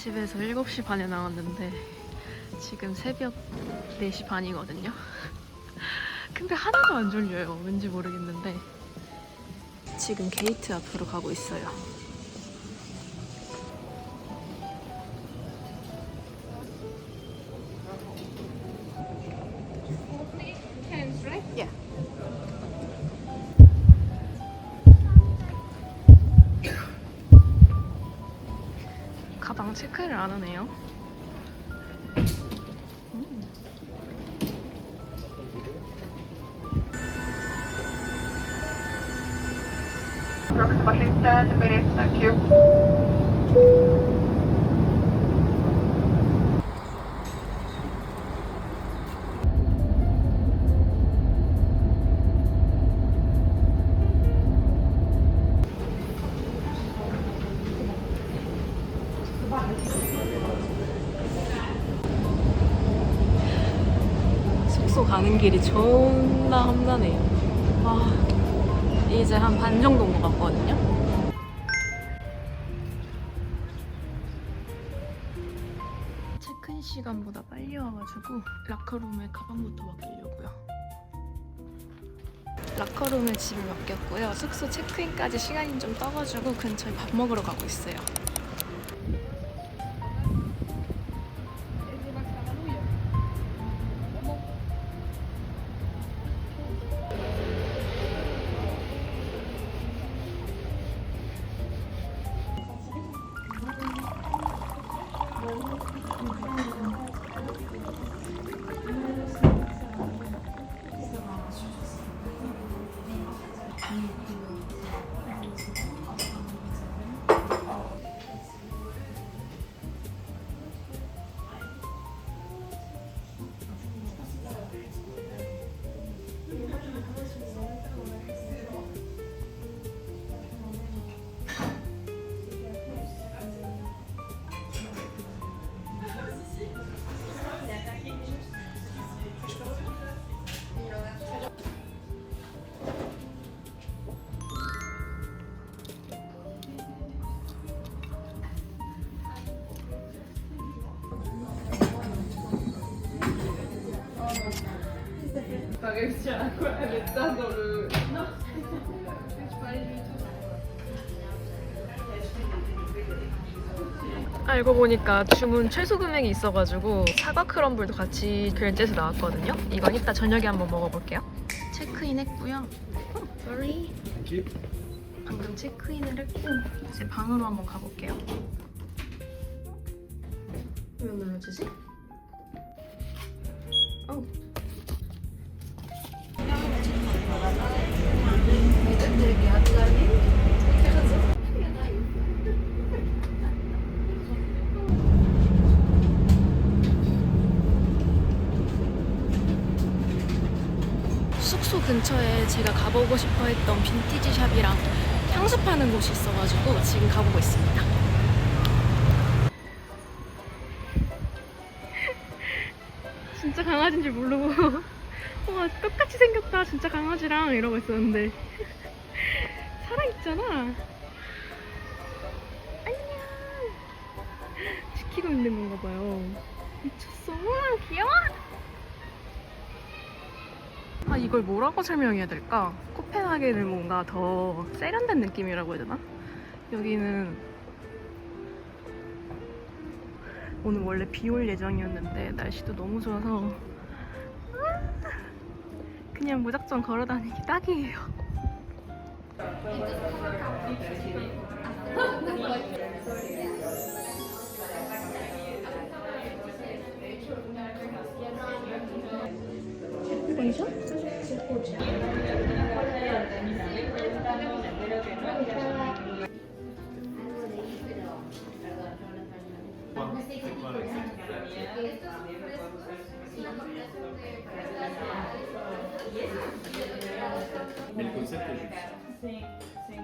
집에서 7시 반에 나왔는데 지금 새벽 4시 반이거든요. 근데 하나도 안 졸려요. 왠지 모르겠는데 지금 게이트 앞으로 가고 있어요. Yeah. 가방 체크를 안 하네요. Thank you. 숙소 가는 길이 존나 험난해요. 이제 한 반 정도 온 것 같거든요. 체크인 시간보다 빨리 와가지고 라커룸에 가방부터 맡기려고요. 라커룸에 짐을 맡겼고요. 숙소 체크인까지 시간이 좀 떠가지고 근처에 밥 먹으러 가고 있어요. 알고 보니까 주문 최소 금액이 있어가지고 사과 크럼블도 같이 결제해서 나왔거든요. 이건 이따 저녁에 한번 먹어볼게요. 체크인 했고요. sorry. 방금 체크인을 했고 이제 방으로 한번 가볼게요. 왜 눌러지지? 숙소 근처에 제가 가보고 싶어 했던 빈티지 샵이랑 향수 파는 곳이 있어가지고 지금 가보고 있습니다. 진짜 강아지인 줄 모르고 와 똑같이 생겼다 진짜 강아지랑 이러고 있었는데 살아있잖아. 안녕. 지키고 있는 건가 봐요. 미쳤어. 우와 귀여워. 이걸 뭐라고 설명해야 될까? 코펜하겐은 뭔가 더 세련된 느낌이라고 해야 되나? 여기는 오늘 원래 비 올 예정이었는데 날씨도 너무 좋아서 그냥 무작정 걸어 다니기 딱이에요. 보이죠? Mais le concept est juste. Sim, sim.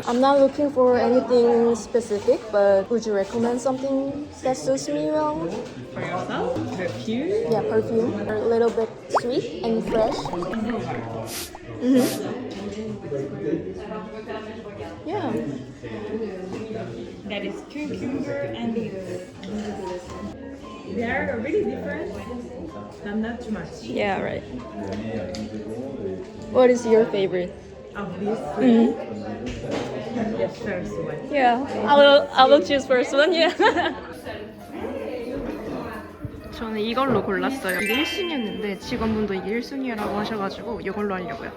I'm not looking for anything specific, but would you recommend something that suits me well? For yourself, perfume. Yeah, perfume. A little bit sweet and fresh. Yeah. That is cucumber and liver. They are really different, but not too much. Yeah, right. What is your favorite? Of these three, the first one. Yeah, I will choose first one. Yeah. 저는 이걸로 골랐어요. 이게 1순위였는데 직원분도 이게 1순위라고 하셔가지고 이걸로 하려고요.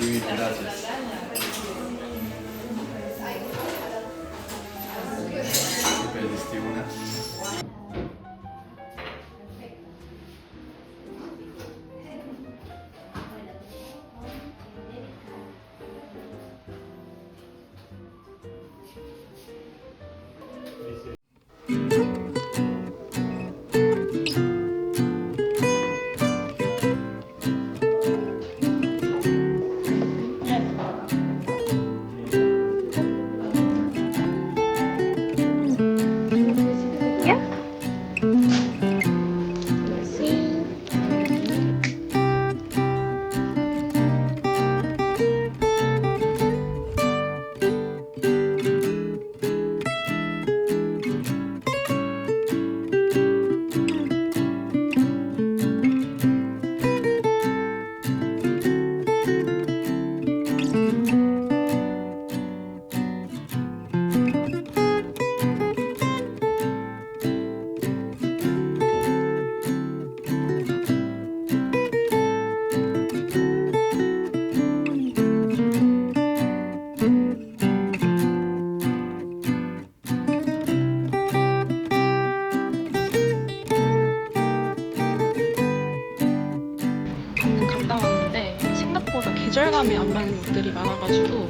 Oui, gracias. Pediste una. 갔다 왔는데 생각보다 계절감이 안 맞는 옷들이 많아가지고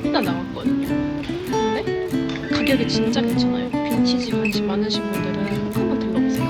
일단 나왔거든요. 근데 가격이 진짜 괜찮아요. 빈티지 관심 많으신 분들은 한번 들러보세요.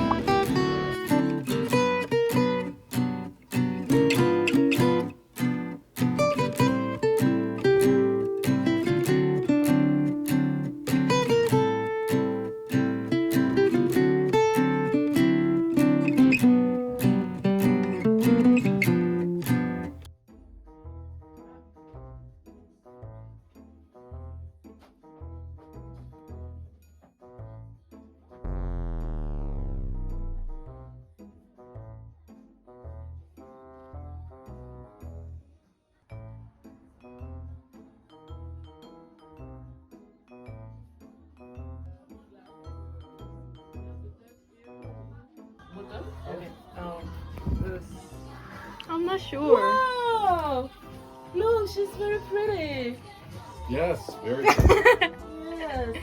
I'm not sure. Wow! Look, she's very pretty. Yes, very Yes.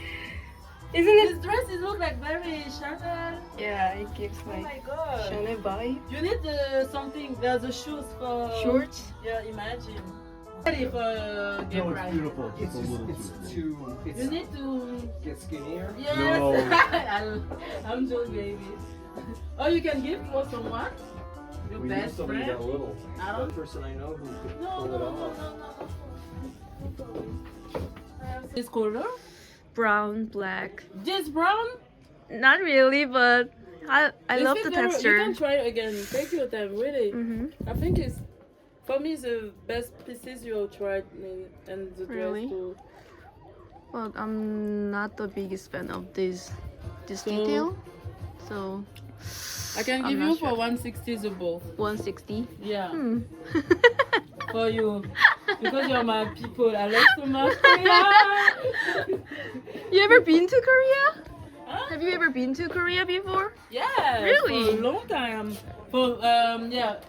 Isn't This dress is look like very Chanel. Yeah, it gives Oh like my god. Chanel vibe. You need something. There's a shoes for Shorts. Yeah, imagine. Ready for get right. beautiful. It's too. You need to. Get skinnier. Yes. No. I'm just baby. Oh, you can give for someone. Your We need best somebody friend. that little. I don't- One person I know who could No, pull no, it no, off. no. This color? Brown, black. Just brown? Not really, but I love the You can texture. try it again. Take your time, really. Mm-hmm. I think it's for me it's the best pieces you'll try and the dress Really? too. Well, I'm not the biggest fan of this So- detail, so I can I'm give not you sure. for 160 the both. 160. Yeah, Hmm. for you. Because you're my people. I love so much Korea. You ever been to Korea? Huh? Have you ever been to Korea before? Yeah. Really? For a long time. For yeah.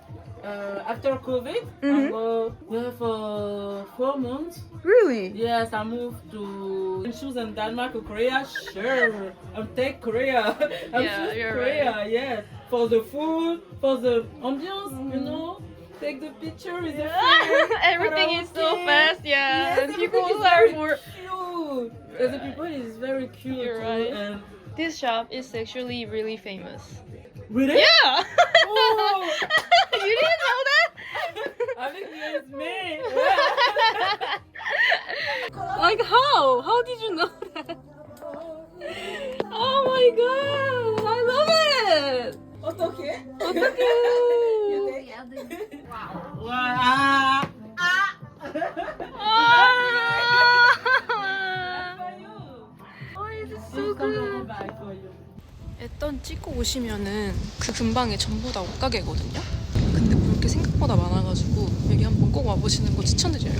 After COVID, I Mhm. go there for 4 months. Really? Yes, I moved to choose in Denmark or Korea. Sure, I'll take Korea. Yeah, choose you're Korea. Yes, for the food, for the ambiance, you know. take the picture with the Everything is so fast, yeah. Yes, And people everything is are very more. cute. The people is very cute. You're too, right. And This shop is actually really famous. really? Yeah. Oh, You didn't know that? I think it's me. Like how? How did you know that? Oh my god! I love it. 어떻게? 어떡해. You think? Wow. Oh, it is so good. 애떤 찍고 오시면은 그 근방에 전부 다 옷가게거든요. 근데 볼 게 생각보다 많아가지고 여기 한번 꼭 와보시는 거 추천드려요.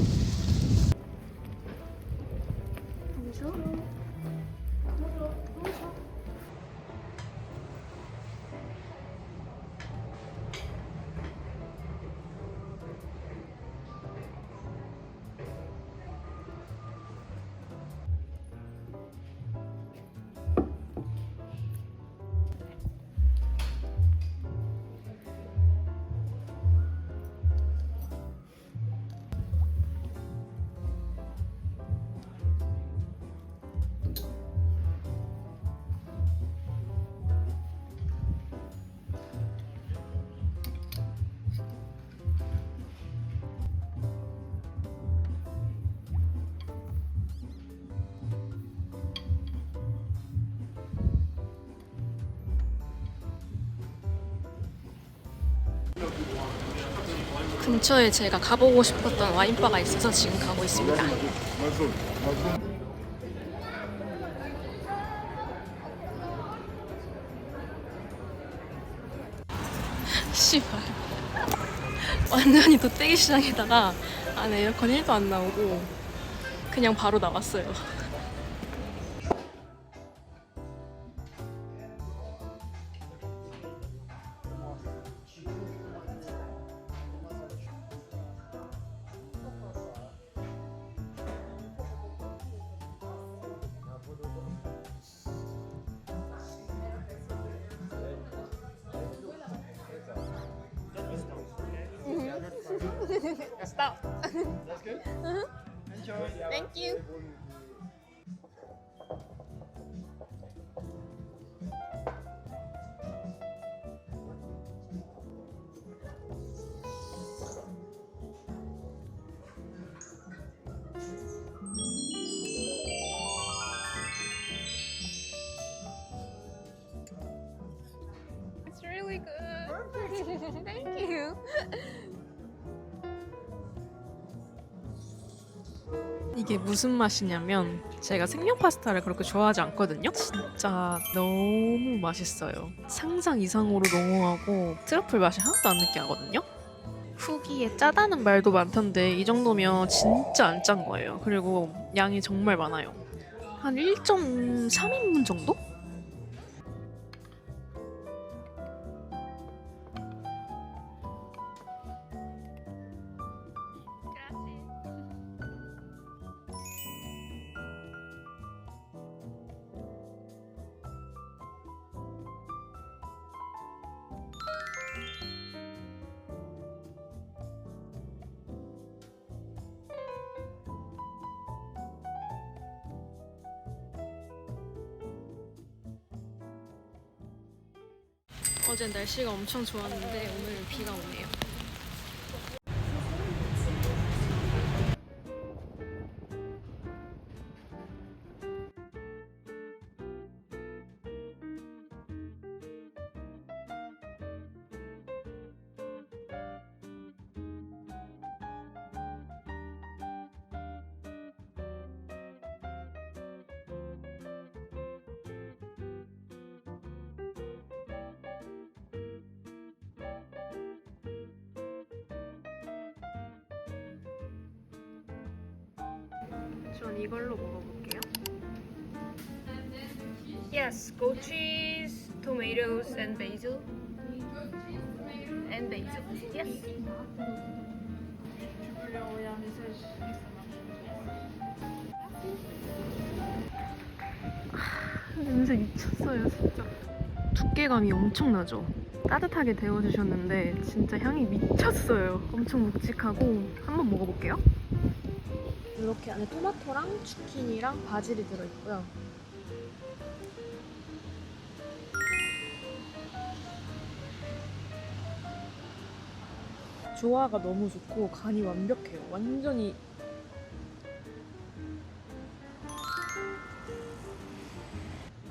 근처에 제가 가보고 싶었던 와인바가 있어서 지금 가고 있습니다. 씨발. 완전히 돗대기 시장에다가 안에 에어컨 1도 안 나오고 그냥 바로 나왔어요. Stop. That's good? Enjoy. Thank you. It's really good. Thank you. 이게 무슨 맛이냐면 제가 생명 파스타를 그렇게 좋아하지 않거든요. 진짜 너무 맛있어요. 상상 이상으로濃厚하고 트러플 맛이 하나도 안 느끼하거든요. 후기에 짜다는 말도 많던데 이 정도면 진짜 안 짠 거예요. 그리고 양이 정말 많아요. 한 1.3인분 정도? 어제 날씨가 엄청 좋았는데 오늘 비가 오네요. 전 이걸로 먹어볼게요. Yes, goat cheese, tomatoes, and basil. And basil. Yes. 냄새 미쳤어요, 진짜. 두께감이 엄청나죠? 따뜻하게 데워주셨는데 진짜 향이 미쳤어요. 엄청 묵직하고 한번 먹어볼게요. 이렇게 안에 토마토랑 주키니랑 바질이 들어있고요. 조화가 너무 좋고 간이 완벽해요. 완전히.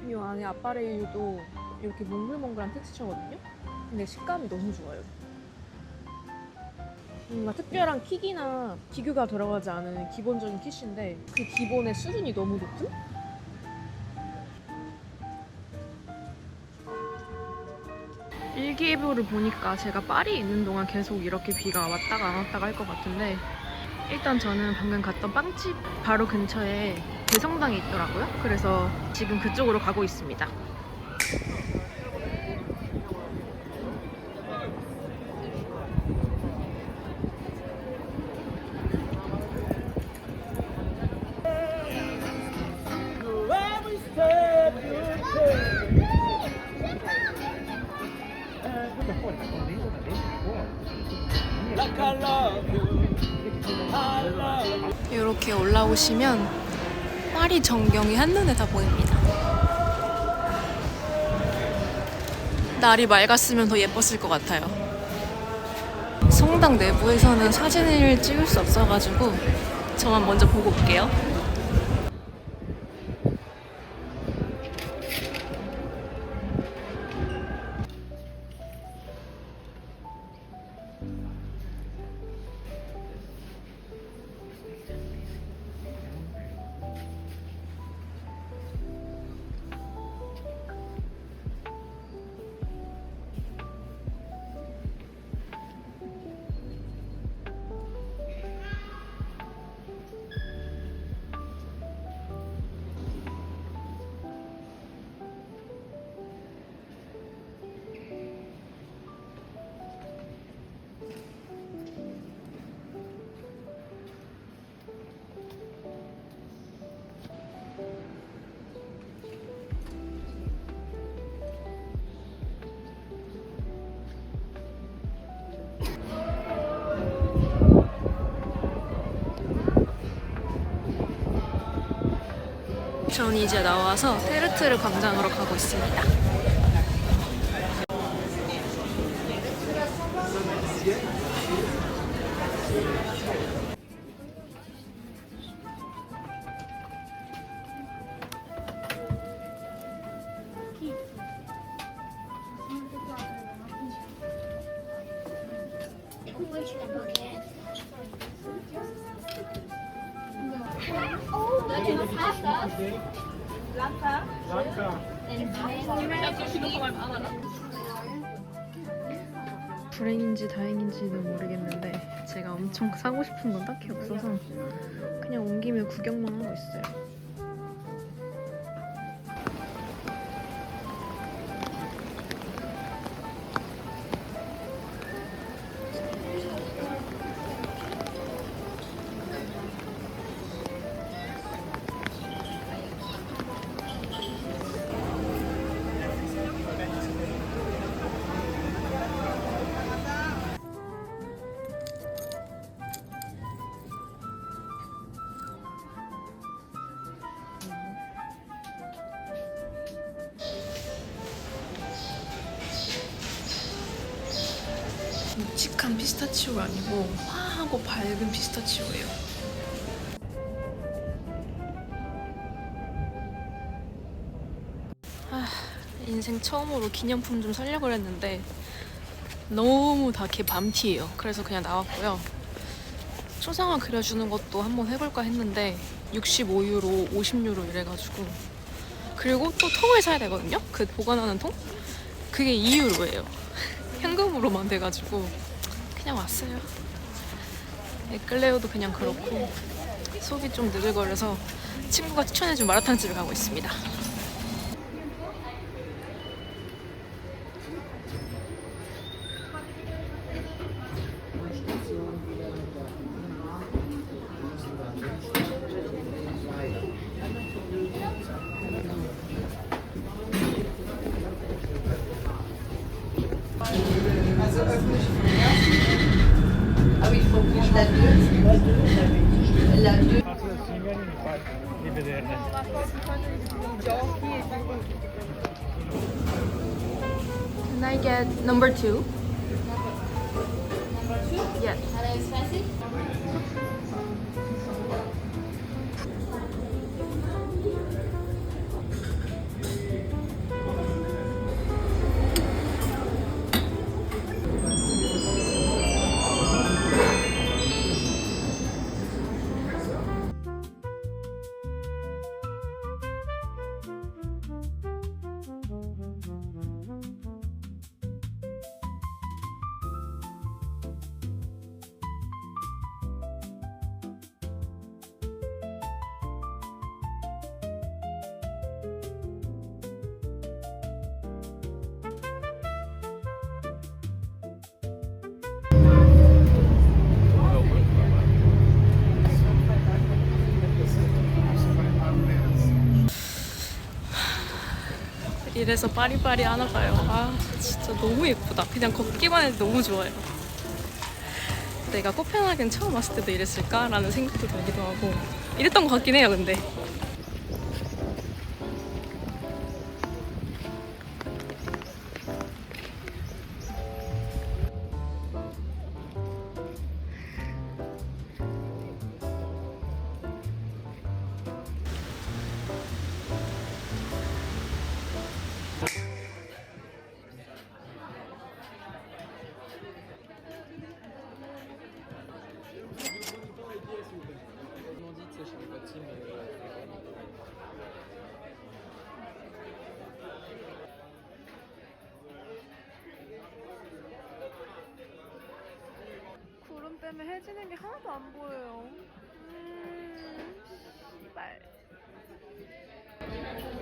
이 안에 아빠레이유도 이렇게 몽글몽글한 텍스처거든요? 근데 식감이 너무 좋아요. 뭔가 특별한 킥이나 기교가 들어가지 않은 기본적인 kit인데 그 기본의 수준이 너무 높은? 일기예보를 보니까 제가 파리에 있는 동안 계속 이렇게 비가 왔다가 안 왔다가 할 것 같은데 일단 저는 방금 갔던 빵집 바로 근처에 대성당이 있더라고요. 그래서 지금 그쪽으로 가고 있습니다. Every step you take. Like I love you, I love you. 이렇게 올라오시면 파리 전경이 한눈에 다 보입니다. 날이 맑았으면 더 예뻤을 것 같아요. 성당 내부에서는 사진을 찍을 수 없어가지고 저만 먼저 보고 올게요. 전 이제 나와서 테르트르 광장으로 가고 있습니다. 불행인지 다행인지는 모르겠는데 제가 엄청 사고 싶은 건 딱히 없어서 그냥 온 김에 구경만 하고 있어요. 묵직한 피스타치오가 아니고 화하고 밝은 피스타치오예요. 인생 처음으로 기념품 좀 사려고 했는데 너무 다 걔 밤티예요. 그래서 그냥 나왔고요. 초상화 그려주는 것도 한번 해볼까 했는데 65유로, 50유로 이래가지고 그리고 또 통을 사야 되거든요? 그 보관하는 통? 그게 2유로예요. 현금으로만 돼가지고 그냥 왔어요. 에클레오도 그냥 그렇고 속이 좀 느글거려서 친구가 추천해준 마라탕집에 가고 있습니다. Can I get number 2? Yes. 이래서 파리파리 하나 봐요. 아 진짜 너무 예쁘다. 그냥 걷기만 해도 너무 좋아요. 내가 코펜하겐 처음 왔을 때도 이랬을까라는 생각도 들기도 하고 이랬던 것 같긴 해요. 근데 구름 때문에 해지는 게 하나도 안 보여요. 씨발.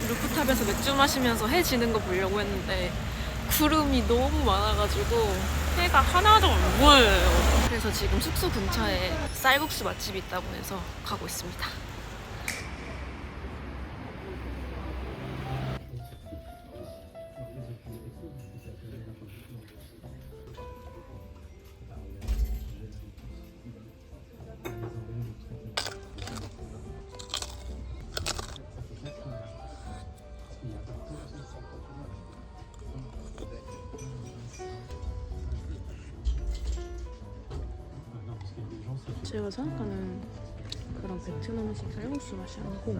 루프탑에서 맥주 마시면서 해 지는 거 보려고 했는데 구름이 너무 많아가지고 해가 하나도 안 보여요. 그래서 지금 숙소 근처에 쌀국수 맛집이 있다고 해서 가고 있습니다. 제가 생각하는 그런 베트남 음식 쌀국수 맛이 아니고